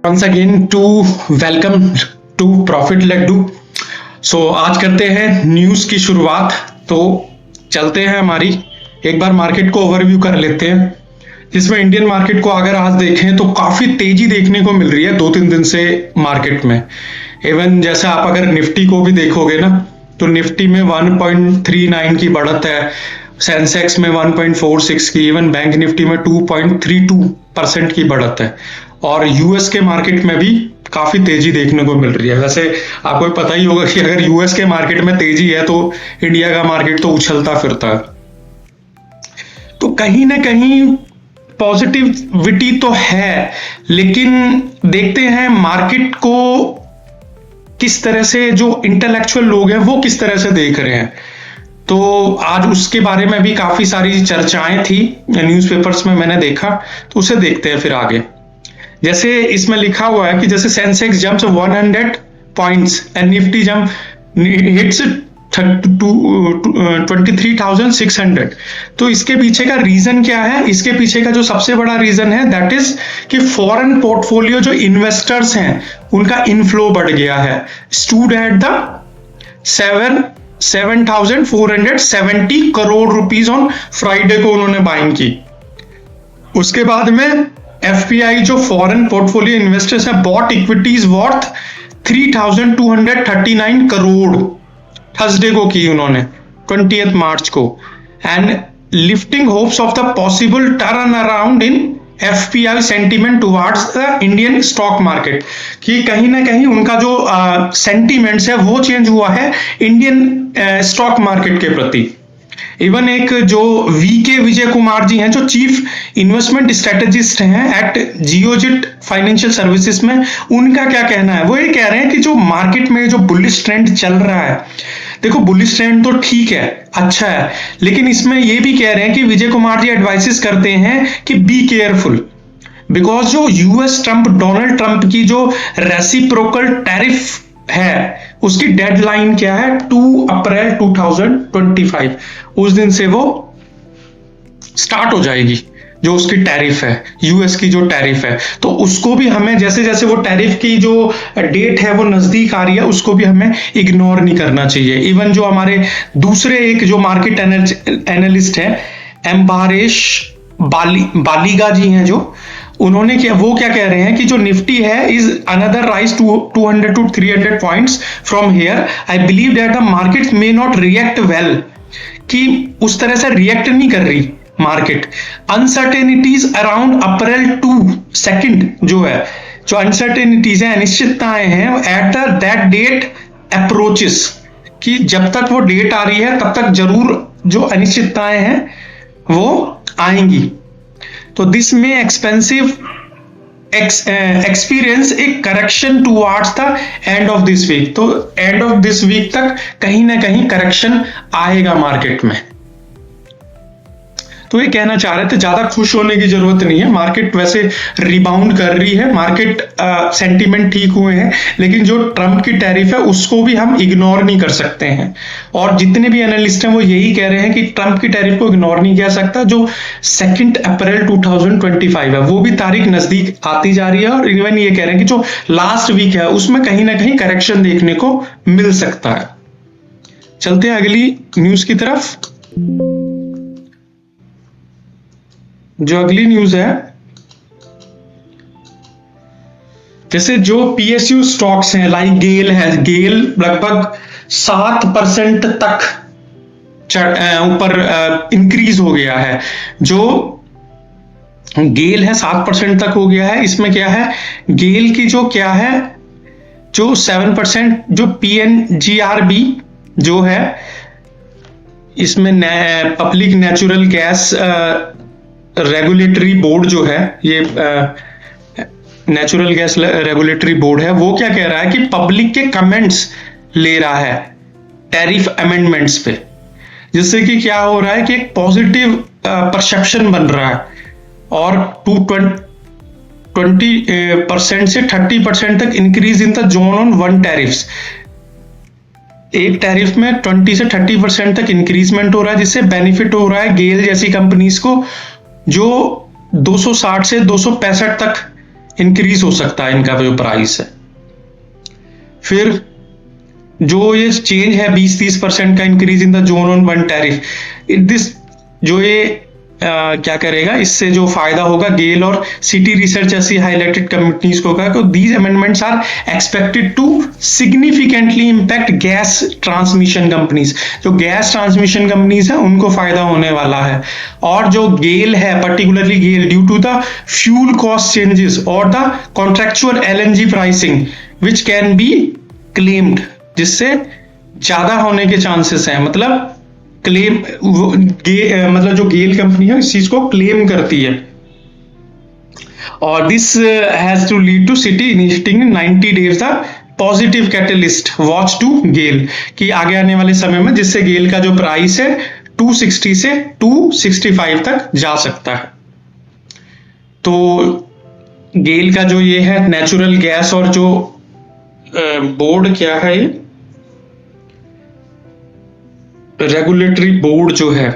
Once again to welcome to Profit Laddu. आज करते हैं न्यूज़ की शुरुआत। तो चलते हैं एक बार मार्केट को ओवरव्यू कर लेते हैं, जिसमें इंडियन मार्केट को अगर आज देखें तो काफ़ी तेज़ी देखने को मिल रही है 2-3 दिन से मार्केट में। इवन जैसे आप अगर निफ्टी को भी देखोगे ना, तो निफ्टी में 1.39 की बढ़त है, सेंसेक्स में 1.46 की, इवन बैंक निफ्टी में 2.32% की बढ़त है। और यूएस के मार्केट में भी काफी तेजी देखने को मिल रही है। वैसे आपको पता ही होगा कि अगर यूएस के मार्केट में तेजी है तो इंडिया का मार्केट तो उछलता फिरता है। तो कहीं ना कहीं पॉजिटिविटी तो है, लेकिन देखते हैं मार्केट को किस तरह से जो इंटेलेक्चुअल लोग हैं वो किस तरह से देख रहे हैं। तो आज उसके बारे में भी काफी सारी चर्चाएं थी न्यूज़पेपर्स में, मैंने देखा, तो उसे देखते हैं फिर आगे। जैसे इसमें लिखा हुआ है कि जैसे Sensex jumps 100 points and Nifty jump hits 23,600। तो इसके पीछे का रीजन क्या है? इसके पीछे का जो सबसे बड़ा रीजन है दैट इज कि फॉरेन पोर्टफोलियो जो इन्वेस्टर्स हैं उनका इनफ्लो बढ़ गया है। Stood at the 7,470 crore rupees on Friday को उन्होंने बाइंग की। उसके बाद में एफपीआई जो फॉरेन पोर्टफोलियो इन्वेस्टर्स हैं bought equities worth 3,239 crore Thursday को की उन्होंने 20 मार्च को, and lifting hopes of the possible turn around in FPI sentiment towards the Indian stock market, कि कहीं ना कहीं उनका जो सेंटीमेंट्स है वो चेंज हुआ है इंडियन स्टॉक मार्केट के प्रति। इवन एक जो वीके विजय कुमार जी हैं जो चीफ इन्वेस्टमेंट स्ट्रेटेजिस्ट हैं एट जियोजिट फाइनेंशियल सर्विसेज में, उनका क्या कहना है? वो ये कह रहे हैं कि जो मार्केट में जो बुलिश ट्रेंड चल रहा है, देखो बुलिश ट्रेंड तो ठीक है, अच्छा है, लेकिन इसमें ये भी कह रहे हैं कि विजय कुमार जी एडवाइसेस करते हैं कि बी केयरफुल, बिकॉज जो यूएस ट्रंप डोनाल्ड ट्रंप की जो रेसिप्रोकल टैरिफ है उसकी डेडलाइन क्या है? 2 अप्रैल 2025। उस दिन से वो स्टार्ट हो जाएगी जो उसकी टैरिफ है, यूएस की जो टैरिफ है। तो उसको भी हमें जैसे जैसे वो टैरिफ की जो डेट है वो नजदीक आ रही है, उसको भी हमें इग्नोर नहीं करना चाहिए। इवन जो हमारे दूसरे एक जो मार्केट एनालिस्ट है एम्बारेश बालिगा जी हैं, जो उन्होंने वो क्या कह रहे हैं कि जो निफ्टी है is another rise 200 to 300 points from here. I believe that the market may not react well, कि उस तरह से रिएक्ट नहीं कर रही मार्केट। अनसर्टेनिटीज अराउंड अप्रैल 2 जो है, जो अनसर्टेनिटीज है, अनिश्चितताएं हैं, एट दैट डेट अप्रोचेस, कि जब तक वो डेट आ रही है तब तक जरूर जो अनिश्चितताएं हैं वो आएंगी। तो दिस में एक्सपेंसिव एक्सपीरियंस एक correction towards the end of this week. तो एंड ऑफ दिस वीक तक कहीं ना कहीं करेक्शन आएगा मार्केट में। तो ये कहना चाह रहे थे, ज्यादा खुश होने की जरूरत नहीं है, मार्केट वैसे रिबाउंड कर रही है, मार्केट सेंटीमेंट ठीक हुए हैं, लेकिन जो ट्रंप की टैरिफ है उसको भी हम इग्नोर नहीं कर सकते हैं। और जितने भी एनालिस्ट हैं वो यही कह रहे हैं कि ट्रंप की टैरिफ को इग्नोर नहीं किया सकता। जो 2 अप्रैल 2025 है वो भी तारीख नजदीक आती जा रही है, और इवन ये कह रहे हैं कि जो लास्ट वीक है उसमें कहीं ना कहीं करेक्शन देखने को मिल सकता है। चलते हैं अगली न्यूज की तरफ। जो अगली न्यूज है, जैसे जो पीएसयू स्टॉक्स हैं लाइक गेल है, गेल लगभग 7% तक ऊपर इंक्रीज हो गया है। जो गेल है 7% तक हो गया है। इसमें क्या है, गेल की जो क्या है, जो 7% जो पीएनजीआरबी जो है, इसमें public natural gas regulatory board जो है, ये नेचुरल गैस रेगुलेटरी बोर्ड है, वो क्या कह रहा है कि पब्लिक के कमेंट्स ले रहा है टैरिफ अमेंडमेंट्स पे, जिससे कि क्या हो रहा है कि एक पॉजिटिव परसेप्शन बन रहा है, और 20% से 30% तक increase in the zone on one tariffs. एक टैरिफ में 20 से 30% तक इंक्रीजमेंट हो रहा है, जिससे बेनिफिट हो रहा है गेल जैसी कंपनीज को, जो 260 से 265 तक इंक्रीज हो सकता है इनका जो प्राइस है। फिर जो ये चेंज है 20-30% का increase in the zone on one tariff, this जो ये क्या करेगा, इससे जो फायदा होगा गेल और सिटी रिसर्च ऐसी हाईलाइटेड कंपनीज को होगा। तो these amendments are expected to significantly impact gas transmission companies, जो गैस ट्रांसमिशन कंपनीज है उनको फायदा होने वाला है। और जो गेल है, particularly GAIL, due to the fuel cost changes और the contractual LNG pricing which can be claimed, जिससे ज्यादा होने के चांसेस हैं। मतलब क्लेम, मतलब जो गेल कंपनी है इस चीज को क्लेम करती है। और this has to lead to Citi initiating 90 days the positive catalyst watch to GAIL, कि आगे आने वाले समय में जिससे गेल का जो प्राइस है 260 से 265 तक जा सकता है। तो गेल का जो ये है नेचुरल गैस और जो बोर्ड क्या है, ये रेगुलेटरी बोर्ड जो है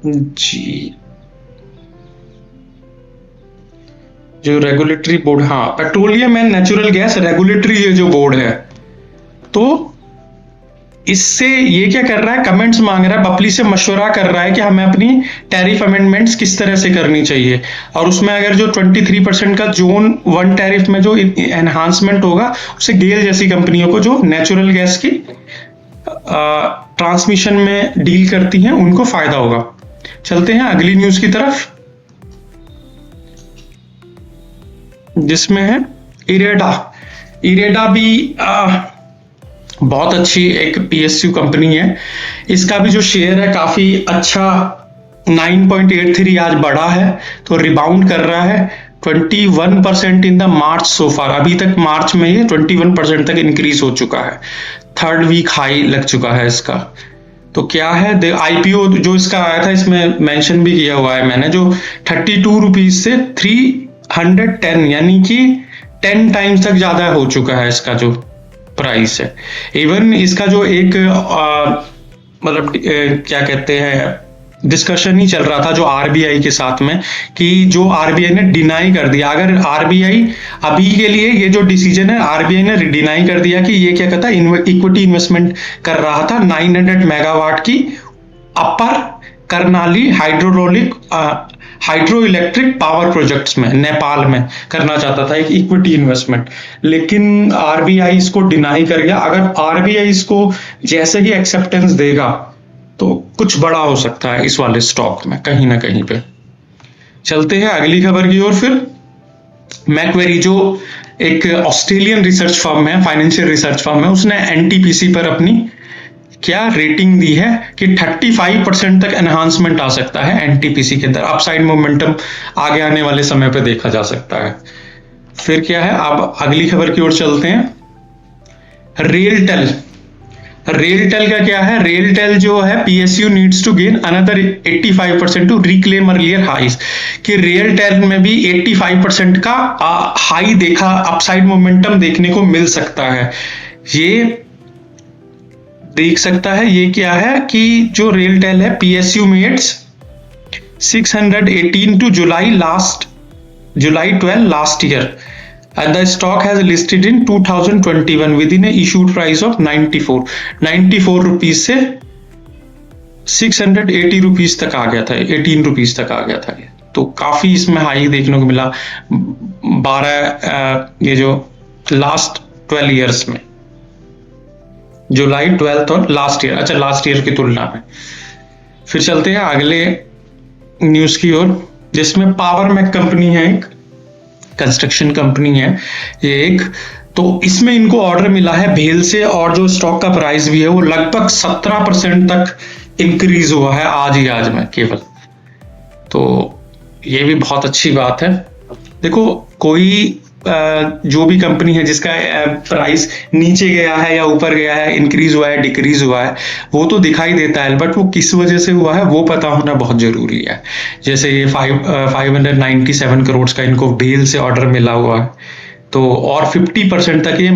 जी, जो रेगुलेटरी बोर्ड, हाँ, petroleum and natural gas regulatory ये जो बोर्ड है, तो इससे ये क्या कर रहा है, कमेंट्स मांग रहा है, बपली से मशवरा कर रहा है कि हमें अपनी टैरिफ अमेंडमेंट्स किस तरह से करनी चाहिए। और उसमें अगर जो 23% का जोन वन टैरिफ में जो एनहांसमेंट होगा, उससे गेल जैसी कंपनियों को जो नेचुरल गैस की ट्रांसमिशन में डील करती हैं उनको फायदा होगा। चलते हैं अगली न्यूज की तरफ, जिसमें है इरेडा। इरेडा भी बहुत अच्छी एक पीएसयू कंपनी है। इसका भी जो शेयर है काफी अच्छा 9.83 आज बढ़ा है, तो रिबाउंड कर रहा है 21% इन द मार्च सो फार। अभी तक मार्च में ये 21% तक इंक्रीज हो चुका है, थर्ड वीक हाई लग चुका है इसका। तो क्या है, आईपीओ जो इसका आया था इसमें मेंशन भी किया हुआ है मैंने, जो 32 रुपीज से 310 यानी कि 10 टाइम्स तक ज्यादा हो चुका है इसका जो प्राइस है। इवन इसका जो एक मतलब क्या कहते हैं, डिस्कशन ही चल रहा था जो आरबीआई के साथ में, कि जो आरबीआई ने डिनाई कर दिया, अगर आरबीआई अभी के लिए ये जो डिसीजन है आरबीआई ने डिनाई कर दिया कि ये क्या कहता है, इक्विटी इन्वेस्टमेंट कर रहा था 900 मेगावाट की upper Karnali hydro electric power projects में नेपाल में करना चाहता था एक इक्विटी इन्वेस्टमेंट, लेकिन आरबीआई इसको डिनाई कर गया। अगर आरबीआई इसको जैसे ही एक्सेप्टेंस देगा तो कुछ बड़ा हो सकता है इस वाले स्टॉक में कहीं ना कहीं पे। चलते हैं अगली खबर की ओर। फिर मैक्वेरी जो एक ऑस्ट्रेलियन रिसर्च फर्म है, फाइनेंशियल रिसर्च फर्म है, उसने एनटीपीसी पर अपनी क्या रेटिंग दी है कि 35% तक एनहांसमेंट आ सकता है एनटीपीसी के अंदर। अपसाइड मोमेंटम आगे आने वाले समय पर देखा जा सकता है। फिर क्या है, अब अगली खबर की ओर चलते हैं। रेलटेल का क्या है, रेलटेल जो है PSU needs to gain another 85% to reclaim earlier highs, कि रेलटेल में भी 85% का हाई देखा, अपसाइड मोमेंटम देखने को मिल सकता है। ये देख सकता है, ये क्या है कि जो रेलटेल है PSU made 618 to July 12 last year and the stock has listed in 2021 within a issued price of 94 rupees से 680 रुपीज तक आ गया था, 18 रुपीज तक आ गया था। तो काफी इसमें हाई देखने को मिला 12 ये जो लास्ट 12 ईयर्स में, July 12 और लास्ट ईयर, अच्छा लास्ट ईयर की तुलना में। फिर चलते हैं अगले न्यूज की ओर, जिसमें पावर मैक कंपनी है, एक कंस्ट्रक्शन कंपनी है ये एक, तो इसमें इनको ऑर्डर मिला है भेल से, और जो स्टॉक का प्राइस भी है वो लगभग 17% तक इंक्रीज हुआ है आज में केवल। तो ये भी बहुत अच्छी बात है। देखो कोई जो भी कंपनी है जिसका प्राइस नीचे गया है या ऊपर गया है, इंक्रीज हुआ है डिक्रीज हुआ है, वो तो दिखाई देता है, बट वो किस वजह से हुआ है वो पता होना बहुत जरूरी है। जैसे ये 597 करोड़ का इनको भेल से ऑर्डर मिला हुआ है, तो और 50% तक ये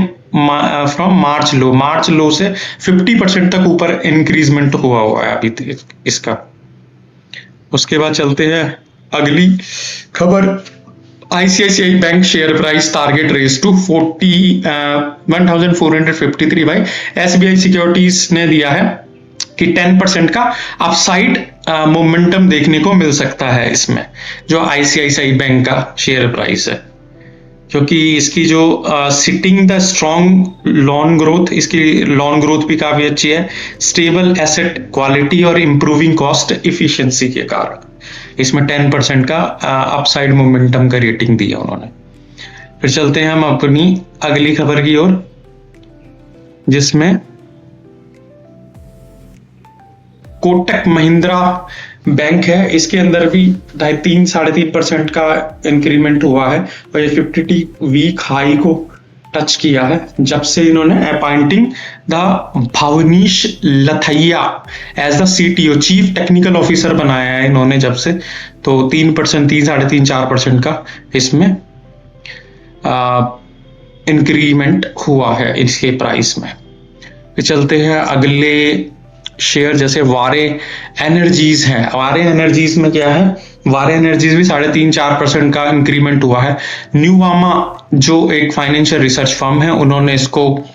फ्रॉम मार्च लो से 50% तक ऊपर इंक्रीजमेंट हुआ है अभी इसका। उसके बाद चलते हैं अगली खबर ICICI bank share price target raise to 1453 भाई। SBI सिक्योरिटीज ने दिया है कि 10% का अपसाइड मोमेंटम देखने को मिल सकता है इसमें, जो ICICI बैंक का शेयर प्राइस है, क्योंकि इसकी जो sitting the strong lawn growth, इसकी लॉन ग्रोथ भी काफी अच्छी है, स्टेबल एसेट क्वालिटी और इंप्रूविंग कॉस्ट इफिशिएंसी के कारण इसमें 10% का अपसाइड मोमेंटम का रेटिंग दिया उन्होंने। फिर चलते हैं हम अपनी अगली खबर की ओर, जिसमें कोटक महिंद्रा बैंक है। इसके अंदर भी 3.5% का इंक्रीमेंट हुआ है और ये 50 वीक हाई को टच किया है जब से इन्होंने appointing the Bhavnish Lathaiya as the CTO, chief technical officer बनाया है इन्होंने जब से, तो 3%, 3.5-4% का इसमें इंक्रीमेंट हुआ है इसके प्राइस में। फिर चलते हैं अगले शेयर, जैसे वारे एनर्जीज है। वारे एनर्जीज में क्या है, वारे एनर्जीज भी 3.5-4% का इंक्रीमेंट हुआ है। न्यूवामा जो एक फाइनेंशियल रिसर्च फर्म है, उन्होंने इसको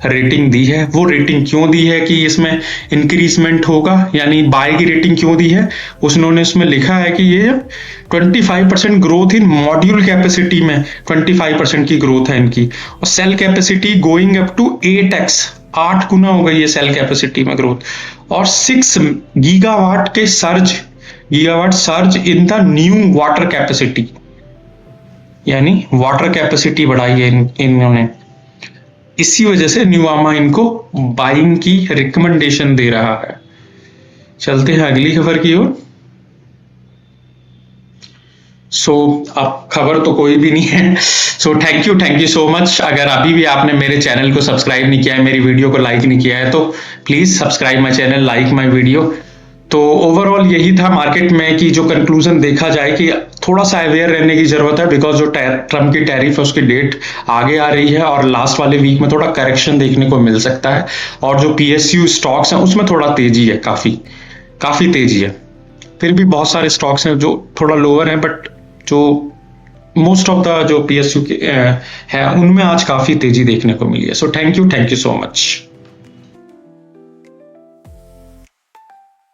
रेटिंग दी है। वो रेटिंग क्यों दी है कि इसमें इंक्रीजमेंट होगा, यानी बाय की रेटिंग क्यों दी है, उन्होंने इसमें लिखा है कि ये 25% ग्रोथ इन मॉड्यूल कैपेसिटी में 25% की ग्रोथ है इनकी, और cell capacity going up to 8x, 8 गुना हो गई है सेल कैपेसिटी में ग्रोथ, और 6 gigawatt surge in the new water capacity, यानी वाटर कैपेसिटी बढ़ाई है इन्होंने। इसी वजह से न्यूवामा इनको बाइंग की रिकमेंडेशन दे रहा है। चलते हैं अगली खबर की ओर। अब खबर तो कोई भी नहीं है। Thank you so much. अगर अभी भी आपने मेरे चैनल को सब्सक्राइब नहीं किया है, मेरी वीडियो को लाइक नहीं किया है, तो please subscribe my channel, like my video. तो ओवरऑल यही था मार्केट में कि जो कंक्लूजन देखा जाए कि थोड़ा सा अवेयर रहने की जरूरत है, बिकॉज जो ट्रम्प की टैरिफ है उसकी डेट आगे आ रही है और लास्ट वाले वीक में थोड़ा करेक्शन देखने को मिल सकता है, और जो PSU स्टॉक्स हैं उसमें थोड़ा तेजी है, काफी तेजी है। फिर भी बहुत सारे स्टॉक्स हैं जो थोड़ा लोअर हैं, बट जो मोस्ट ऑफ द जो PSU है उनमें आज काफी तेजी देखने को मिली है। Thank you so much.